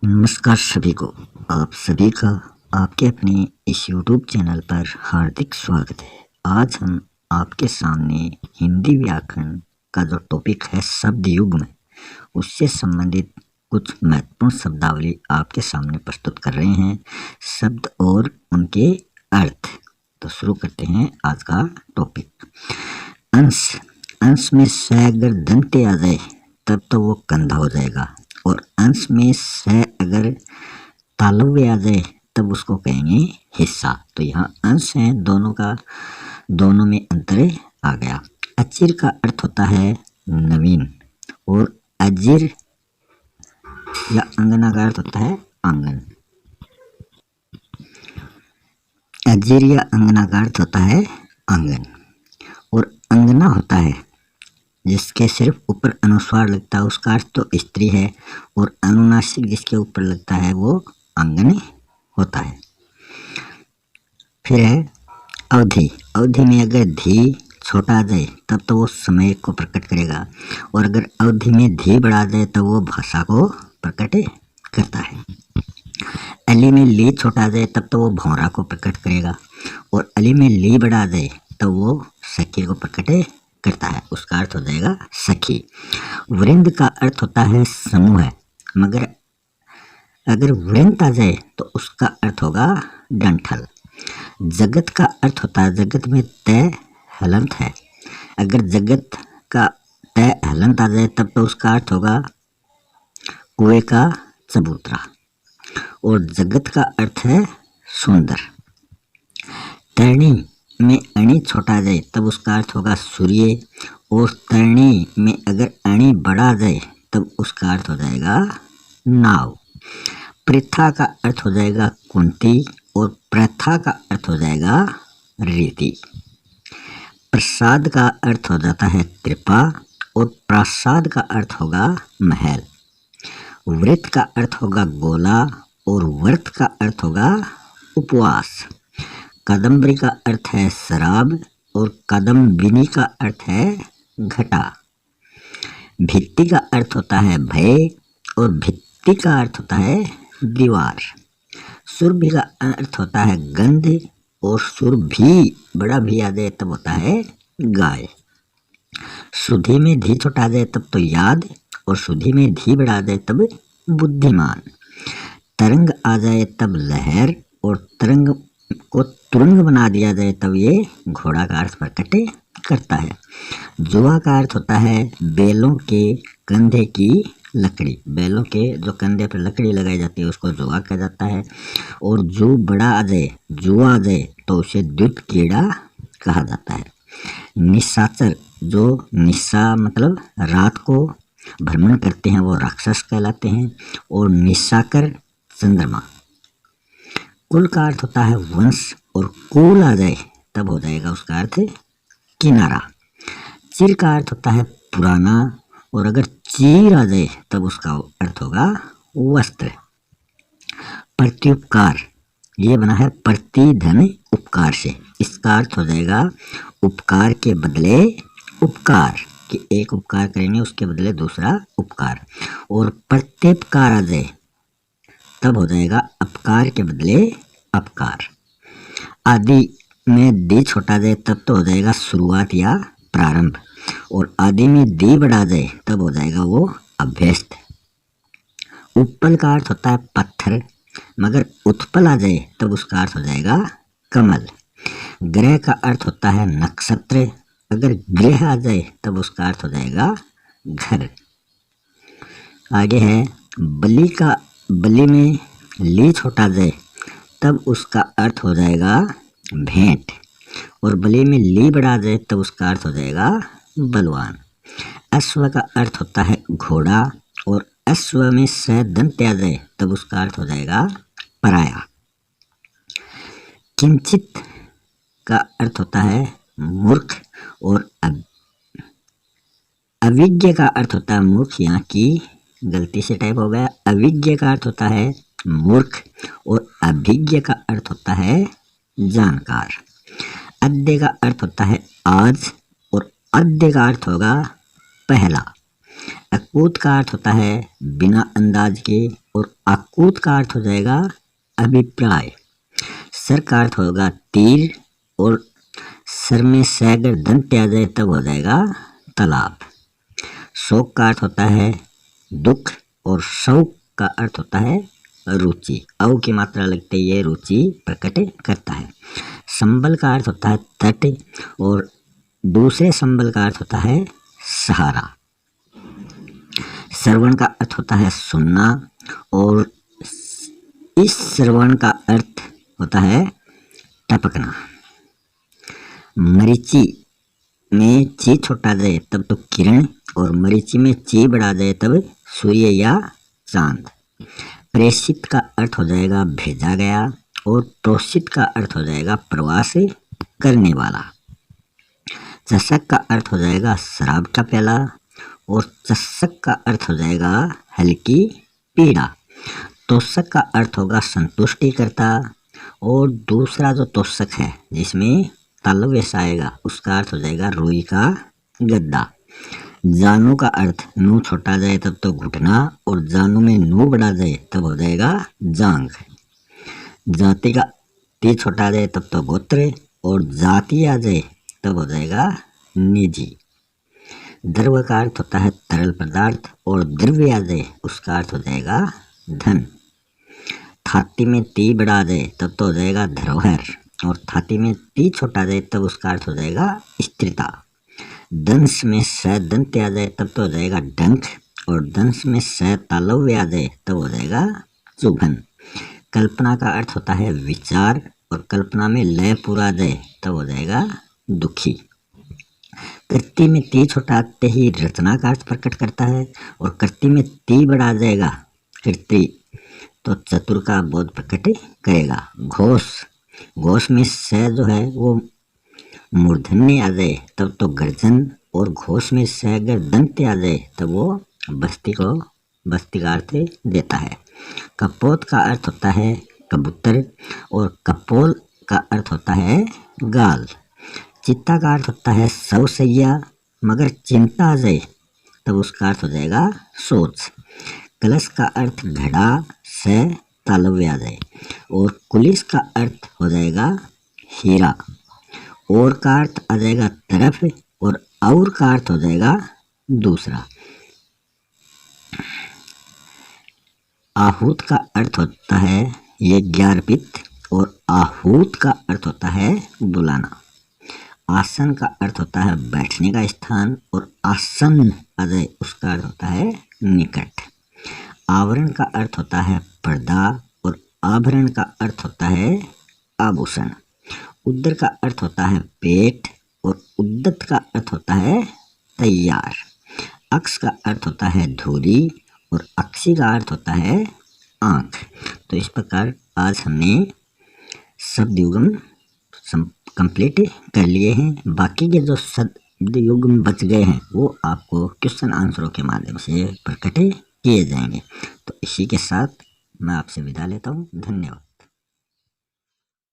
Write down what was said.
नमस्कार सभी को। आप सभी का आपके अपने इस YouTube चैनल पर हार्दिक स्वागत है। आज हम आपके सामने हिंदी व्याकरण का जो टॉपिक है शब्द युग्म, उससे संबंधित कुछ महत्वपूर्ण शब्दावली आपके सामने प्रस्तुत कर रहे हैं, शब्द और उनके अर्थ। तो शुरू करते हैं आज का टॉपिक। अंश। अंश में स अगर दंते आ जाए तब तो वो कंधा हो जाएगा, और अंश में स अगर तालव्य आ जाए तब उसको कहेंगे हिस्सा। तो यहाँ अंश है, दोनों में अंतर आ गया। अचिर का अर्थ होता है नवीन, और अजिर या अंगना का अर्थ होता है आंगन। अजिर या अंगना का अर्थ होता है आंगन, और अंगना होता है जिसके सिर्फ ऊपर अनुस्वार लगता है, उसका अर्थ तो स्त्री है, और अनुनासिक जिसके ऊपर लगता है वो आंगन होता है। फिर है अवधि। अवधि में अगर धी छोटा आ जाए तब तो वो समय को प्रकट करेगा, और अगर अवधि में धी बढ़ा जाए तो वो भाषा को प्रकट करता है। अली में ली छोटा आ जाए तब तो वो भौरा को प्रकट करेगा, और अली में ली बढ़ा जाए तो वो सखी को प्रकट करता है, उसका अर्थ हो जाएगा सखी। वृंद का अर्थ होता है समूह, मगर अगर वृंत आ जाए तो उसका अर्थ होगा डंठल। जगत का अर्थ होता है जगत में तय हलंत है, अगर जगत का तय हलंत आ जाए तब तो उसका अर्थ होगा कुएं का चबूतरा, और जगत का अर्थ है सुंदर। तरणी में अणी छोटा जाए तब उसका अर्थ होगा सूर्य, और तरणी में अगर अणी बढ़ा जाए तब उसका अर्थ हो जाएगा नाव। प्रथा का अर्थ हो जाएगा कुंती, और प्रथा का अर्थ हो जाएगा रीति। प्रसाद का अर्थ हो जाता है कृपा, और प्रासाद का अर्थ होगा महल। व्रत का अर्थ होगा गोला, और व्रत का अर्थ होगा उपवास। कादम्बरी का अर्थ है शराब, और कादम्बिनी का अर्थ है घटा। भित्ति का अर्थ होता है भय, और भित्ति का अर्थ होता है दीवार। सुरभि का अर्थ होता है गंध, और सुरभि बड़ा भी आ जाए तब होता है गाय। सुधि में धी छोटा आ जाए तब तो याद, और सुधि में धी बढ़ा जाए तब बुद्धिमान। तरंग आ जाए तब लहर, और तरंग को तुरंग बना दिया जाए तब ये घोड़ा का अर्थ प्रकट करता है। जुआ का अर्थ होता है बैलों के कंधे की लकड़ी। बैलों के जो कंधे पर लकड़ी लगाई जाती है उसको जुआ कहा जाता है, और जो बड़ा आ जाए जुआ आ जाए तो उसे द्युत कीड़ा कहा जाता है। निशाचर, जो निशा मतलब रात को भ्रमण करते हैं वो राक्षस कहलाते हैं, और निशाकर चंद्रमा। कुल का अर्थ होता है वंश, और कुल आ जाए तब हो जाएगा उसका अर्थ किनारा। चिर का अर्थ होता है पुराना, और अगर चीर आ जाए तब उसका अर्थ होगा वस्त्र। प्रत्युपकार, ये बना है प्रतिधन उपकार से, इसका अर्थ हो जाएगा उपकार के बदले उपकार, कि एक उपकार करेंगे उसके बदले दूसरा उपकार। और प्रत्युपकार आ जाए तब हो जाएगा अपकार के बदले अपकार। आदि में दी छोटा जाए तब तो हो जाएगा शुरुआत या प्रारंभ, और आदि में दी बढ़ा जाए तब हो जाएगा वो अभ्यस्त। उत्पल का अर्थ होता है पत्थर, मगर उत्पल आ जाए तब उसका अर्थ हो जाएगा कमल। ग्रह का अर्थ होता है नक्षत्र, अगर ग्रह आ जाए तब उसका अर्थ हो जाएगा घर। आगे है बलि का, बलि में ली छोटा जाए तब उसका अर्थ हो जाएगा भेंट, और बलि में ली बढ़ा जाए तब उसका अर्थ हो जाएगा बलवान। अश्व का अर्थ होता है घोड़ा, और अश्व में स दंत आ जाए तब उसका अर्थ हो जाएगा पराया। किंचित का अर्थ होता है मूर्ख, और अविज्ञ का अर्थ होता है मूर्ख, यहाँ की गलती से टाइप हो गया। अविज्ञ का अर्थ होता है मूर्ख, और अभिज्ञ का अर्थ होता है जानकार। अद्य का अर्थ होता है आज, और अद्य का अर्थ होगा पहला। अकूत का अर्थ होता है बिना अंदाज के, और आकूत का अर्थ हो जाएगा अभिप्राय। सर का अर्थ होगा तीर, और सर में से अगर दंत आ जाए तब हो जाएगा तालाब। शोक का अर्थ होता है दुख, और शौक का अर्थ होता है रुचि। औ की मात्रा लगते ये रुचि प्रकट करता है। संबल का अर्थ होता है तट, और दूसरे संबल का अर्थ होता है सहारा। श्रवण का अर्थ होता है सुनना, और इस श्रवण का अर्थ होता है टपकना। मरीचि में ची छोटा जाए तब तो किरण, और मरीचि में ची बढ़ा जाए तब सूर्य या चांद। प्रेषित का अर्थ हो जाएगा भेजा गया, और प्रोषित का अर्थ हो जाएगा प्रवास करने वाला। चषक का अर्थ हो जाएगा शराब का प्याला, और चषक का अर्थ हो जाएगा हल्की पीड़ा। तोषक का अर्थ होगा संतुष्टि करता, और दूसरा जो तोषक है जिसमें तालव्य आएगा उसका अर्थ हो जाएगा रुई का गद्दा। जानू का अर्थ नू छोटा जाए तब तो घुटना, और जानू में नू बढ़ा जाए तब हो जाएगा जांघ। जाति का ती छोटा जाए तब तो गोत्र, और जाति आ जाए तब हो जाएगा निजी। द्रव्य का अर्थ होता है तरल पदार्थ, और द्रव्य आ जाए उसका अर्थ हो जाएगा धन। थाती में ती बढ़ा जाए तब तो हो जाएगा धरोहर, और थाती में ती छोटा जाए तब उसका अर्थ हो जाएगा स्थिरता। दंश में स दंत आ जाए तब तो हो जाएगा डंक, और दंश में स तालव्य आ जाए तब हो जाएगा चुभन। कल्पना का अर्थ होता है विचार, और कल्पना में लय पूरा आ जाए तब हो जाएगा दुखी। कृति में ती छोटा आते ही रचना का अर्थ प्रकट करता है, और कृति में ती बढ़ा जाएगा कृति तो चतुर का बोध प्रकट करेगा। घोष, घोष में स जो है वो मूर्धन्य आ जाए तब तो गर्जन, और घोष में से अगर दंत आ जाए तब वो बस्ती का अर्थ देता है। कपोत का अर्थ होता है कबूतर, और कपोल का अर्थ होता है गाल। चित्ता का अर्थ होता है सौसैया, मगर चिंता आ जाए तब उसका अर्थ हो जाएगा सोच। कलश का अर्थ घड़ा से तालव्य आ जाए, और कुलिस का अर्थ हो जाएगा हीरा। और का अर्थ आ जाएगा तरफ, और का अर्थ हो जाएगा दूसरा। आहूत का अर्थ होता है यज्ञार्पित, और आहूत का अर्थ होता है बुलाना। आसन का अर्थ होता है बैठने का स्थान, और आसन आ जाए उसका अर्थ होता है निकट। आवरण का अर्थ होता है पर्दा, और आभरण का अर्थ होता है आभूषण। उदर का अर्थ होता है पेट, और उद्दत का अर्थ होता है तैयार। अक्ष का अर्थ होता है धूरी, और अक्षी का अर्थ होता है आँख। तो इस प्रकार आज हमने शब्द युग्म कंप्लीट कर लिए हैं। बाकी के जो शब्द युग्म बच गए हैं वो आपको क्वेश्चन आंसरों के माध्यम से प्रकट किए जाएंगे। तो इसी के साथ मैं आपसे विदा लेता हूँ। धन्यवाद।